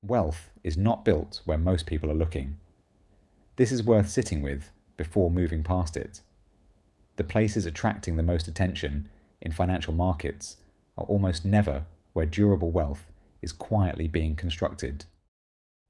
Wealth is not built where most people are looking. This is worth sitting with before moving past it. The places attracting the most attention in financial markets are almost never where durable wealth is quietly being constructed.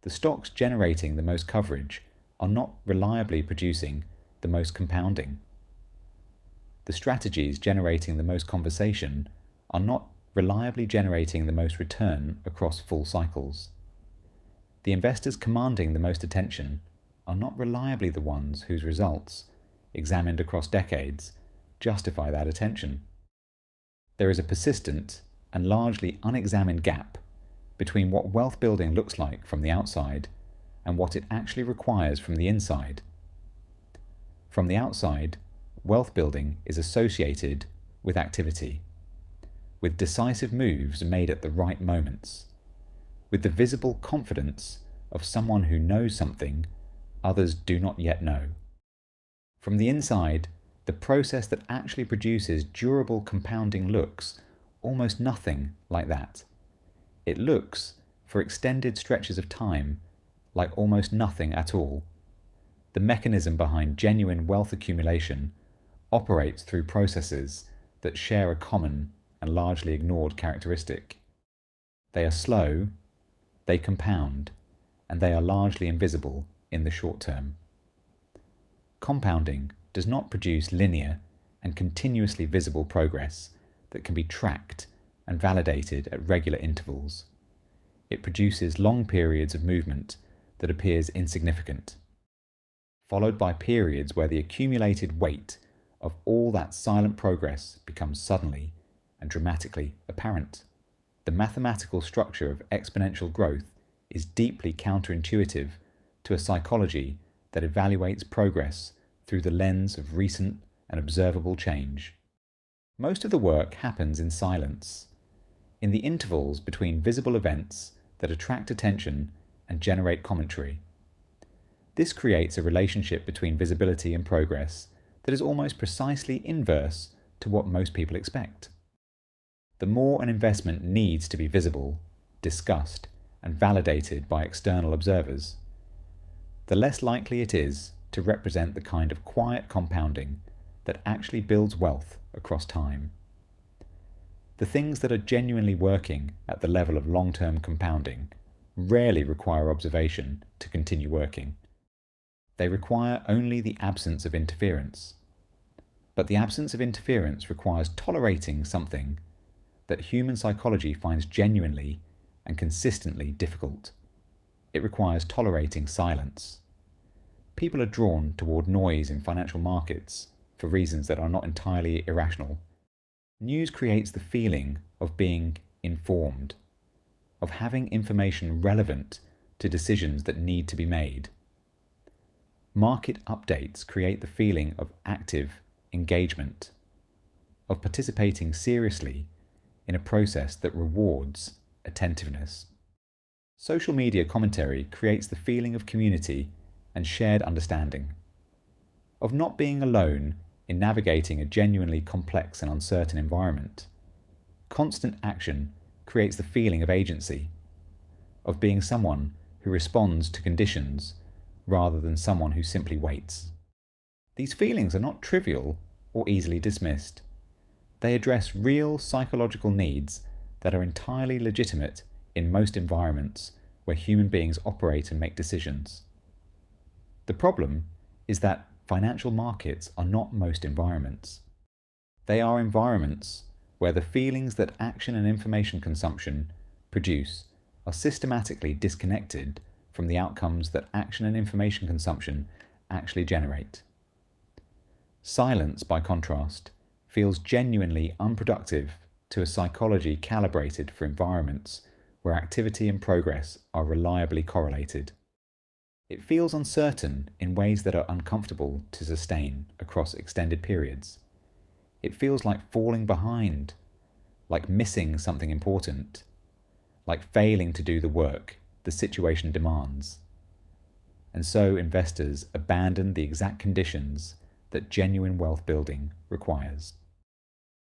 The stocks generating the most coverage are not reliably producing the most compounding. The strategies generating the most conversation are not reliably generating the most return across full cycles. The investors commanding the most attention are not reliably the ones whose results, examined across decades, justify that attention. There is a persistent and largely unexamined gap between what wealth building looks like from the outside and what it actually requires from the inside. From the outside, wealth building is associated with activity, with decisive moves made at the right moments, with the visible confidence of someone who knows something others do not yet know. From the inside, the process that actually produces durable compounding looks almost nothing like that. It looks, for extended stretches of time, like almost nothing at all. The mechanism behind genuine wealth accumulation operates through processes that share a common and largely ignored characteristic. They are slow, they compound, and they are largely invisible in the short term. Compounding does not produce linear and continuously visible progress that can be tracked and validated at regular intervals. It produces long periods of movement that appears insignificant, followed by periods where the accumulated weight of all that silent progress becomes suddenly and dramatically apparent. The mathematical structure of exponential growth is deeply counterintuitive to a psychology that evaluates progress through the lens of recent and observable change. Most of the work happens in silence, in the intervals between visible events that attract attention and generate commentary. This creates a relationship between visibility and progress that is almost precisely inverse to what most people expect. The more an investment needs to be visible, discussed, and validated by external observers, the less likely it is to represent the kind of quiet compounding that actually builds wealth across time. The things that are genuinely working at the level of long-term compounding rarely require observation to continue working. They require only the absence of interference. But the absence of interference requires tolerating something that human psychology finds genuinely and consistently difficult. It requires tolerating silence. People are drawn toward noise in financial markets for reasons that are not entirely irrational. News creates the feeling of being informed, of having information relevant to decisions that need to be made. Market updates create the feeling of active engagement, of participating seriously in a process that rewards attentiveness. Social media commentary creates the feeling of community and shared understanding, of not being alone in navigating a genuinely complex and uncertain environment. Constant action creates the feeling of agency, of being someone who responds to conditions rather than someone who simply waits. These feelings are not trivial or easily dismissed. They address real psychological needs that are entirely legitimate in most environments where human beings operate and make decisions. The problem is that financial markets are not most environments. They are environments where the feelings that action and information consumption produce are systematically disconnected from the outcomes that action and information consumption actually generate. Silence, by contrast, feels genuinely unproductive to a psychology calibrated for environments where activity and progress are reliably correlated. It feels uncertain in ways that are uncomfortable to sustain across extended periods. It feels like falling behind, like missing something important, like failing to do the work the situation demands. And so investors abandon the exact conditions that genuine wealth building requires.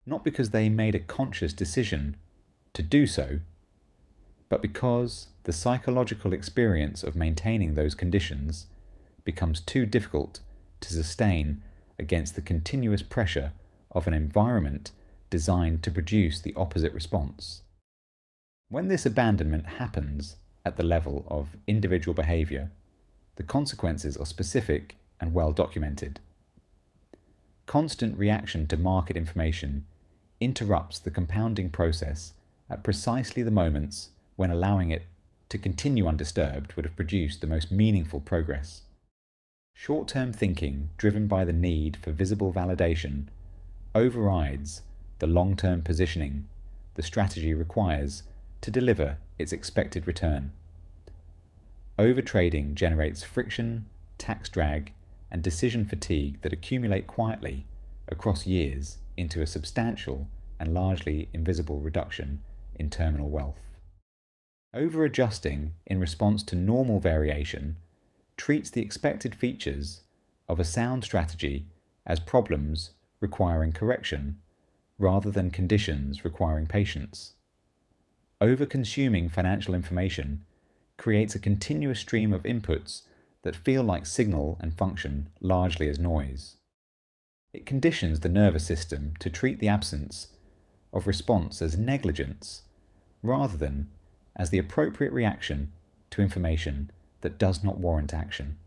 Not because they made a conscious decision to do so, but because the psychological experience of maintaining those conditions becomes too difficult to sustain against the continuous pressure of an environment designed to produce the opposite response. When this abandonment happens at the level of individual behavior, the consequences are specific and well documented. Constant reaction to market information interrupts the compounding process at precisely the moments when allowing it to continue undisturbed would have produced the most meaningful progress. Short-term thinking driven by the need for visible validation overrides the long-term positioning the strategy requires to deliver its expected return. Overtrading generates friction, tax drag, and decision fatigue that accumulate quietly across years into a substantial and largely invisible reduction in terminal wealth. Over-adjusting in response to normal variation treats the expected features of a sound strategy as problems requiring correction rather than conditions requiring patience. Over-consuming financial information creates a continuous stream of inputs that feel like signal and function largely as noise. It conditions the nervous system to treat the absence of response as negligence rather than as the appropriate reaction to information that does not warrant action.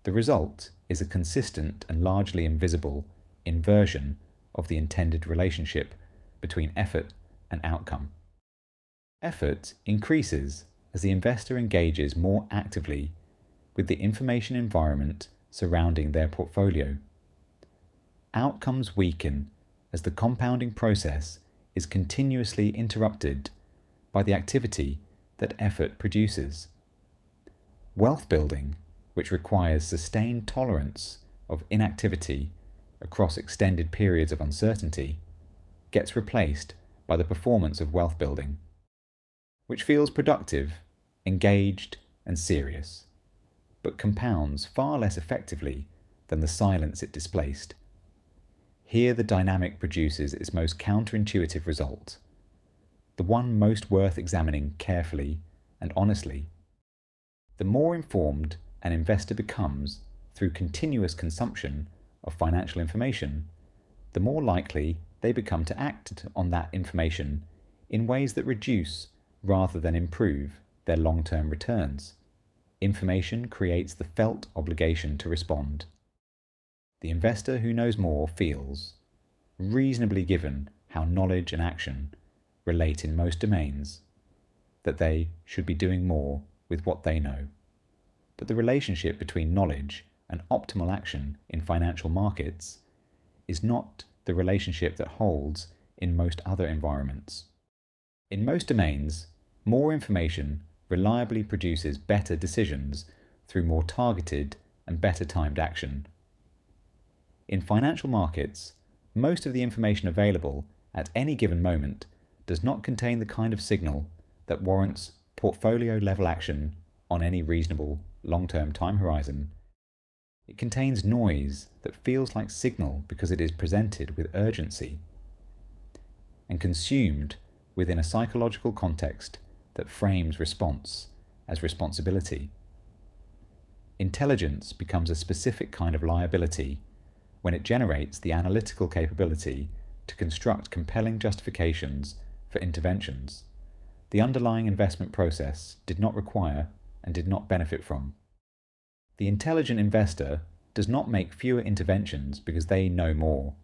The result is a consistent and largely invisible inversion of the intended relationship between effort and outcome. Effort increases as the investor engages more actively with the information environment surrounding their portfolio. Outcomes weaken as the compounding process is continuously interrupted by the activity that effort produces. Wealth building, which requires sustained tolerance of inactivity across extended periods of uncertainty, gets replaced by the performance of wealth building, which feels productive, engaged, and serious, but compounds far less effectively than the silence it displaced. Here the dynamic produces its most counterintuitive result, the one most worth examining carefully and honestly. The more informed an investor becomes through continuous consumption of financial information, the more likely they become to act on that information in ways that reduce rather than improve their long-term returns. Information creates the felt obligation to respond. The investor who knows more feels, reasonably given how knowledge and action relate in most domains, that they should be doing more with what they know. But the relationship between knowledge and optimal action in financial markets is not the relationship that holds in most other environments. In most domains, more information reliably produces better decisions through more targeted and better timed action. In financial markets, most of the information available at any given moment does not contain the kind of signal that warrants portfolio level action on any reasonable long-term time horizon. It contains noise that feels like signal because it is presented with urgency and consumed within a psychological context that frames response as responsibility. Intelligence becomes a specific kind of liability when it generates the analytical capability to construct compelling justifications for interventions the underlying investment process did not require and did not benefit from. The intelligent investor does not make fewer interventions because they know more.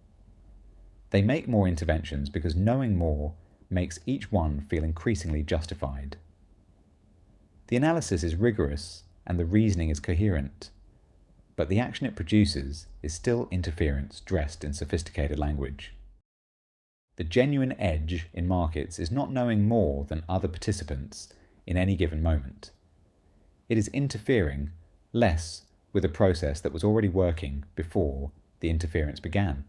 They make more interventions because knowing more makes each one feel increasingly justified. The analysis is rigorous and the reasoning is coherent, but the action it produces is still interference dressed in sophisticated language. The genuine edge in markets is not knowing more than other participants in any given moment. It is interfering less with a process that was already working before the interference began.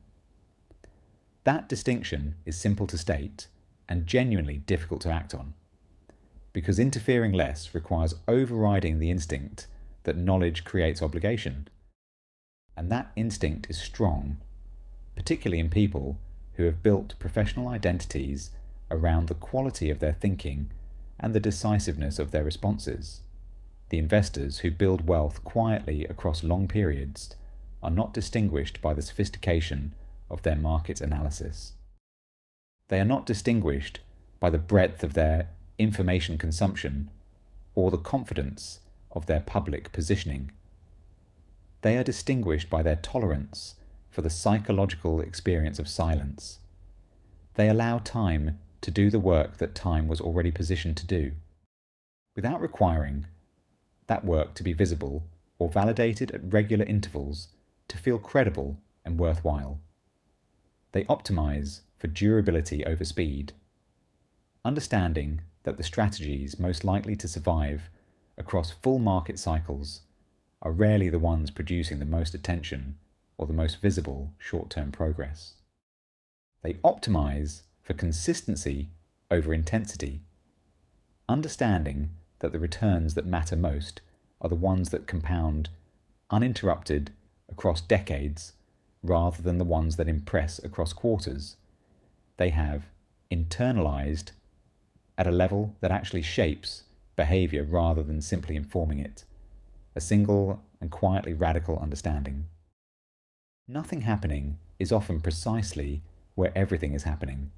That distinction is simple to state and genuinely difficult to act on, because interfering less requires overriding the instinct that knowledge creates obligation. And that instinct is strong, particularly in people who have built professional identities around the quality of their thinking and the decisiveness of their responses. The investors who build wealth quietly across long periods are not distinguished by the sophistication of their market analysis. They are not distinguished by the breadth of their information consumption or the confidence of their public positioning. They are distinguished by their tolerance for the psychological experience of silence. They allow time to do the work that time was already positioned to do, without requiring that work to be visible or validated at regular intervals to feel credible and worthwhile. They optimize for durability over speed, understanding that the strategies most likely to survive across full market cycles are rarely the ones producing the most attention or the most visible short-term progress. They optimize for consistency over intensity, understanding that the returns that matter most are the ones that compound uninterrupted across decades rather than the ones that impress across quarters. They have internalized at a level that actually shapes behavior rather than simply informing it, a single and quietly radical understanding. Nothing happening is often precisely where everything is happening.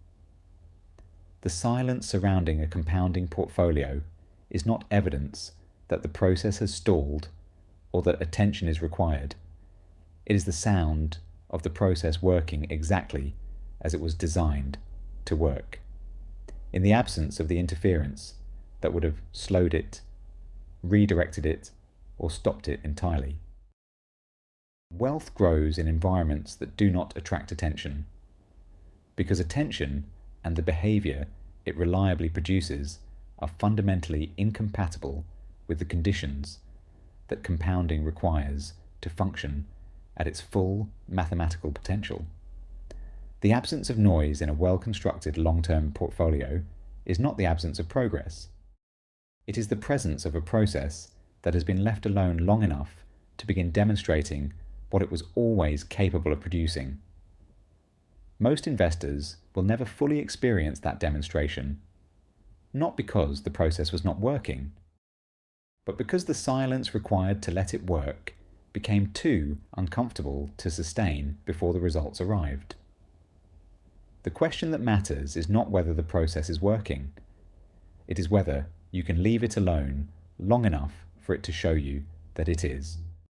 The silence surrounding a compounding portfolio is not evidence that the process has stalled or that attention is required. It is the sound of the process working exactly as it was designed to work, in the absence of the interference that would have slowed it, redirected it, or stopped it entirely. Wealth grows in environments that do not attract attention, because attention and the behavior it reliably produces are fundamentally incompatible with the conditions that compounding requires to function at its full mathematical potential. The absence of noise in a well-constructed long-term portfolio is not the absence of progress. It is the presence of a process that has been left alone long enough to begin demonstrating what it was always capable of producing. Most investors will never fully experience that demonstration, not because the process was not working, but because the silence required to let it work became too uncomfortable to sustain before the results arrived. The question that matters is not whether the process is working. It is whether you can leave it alone long enough for it to show you that it is.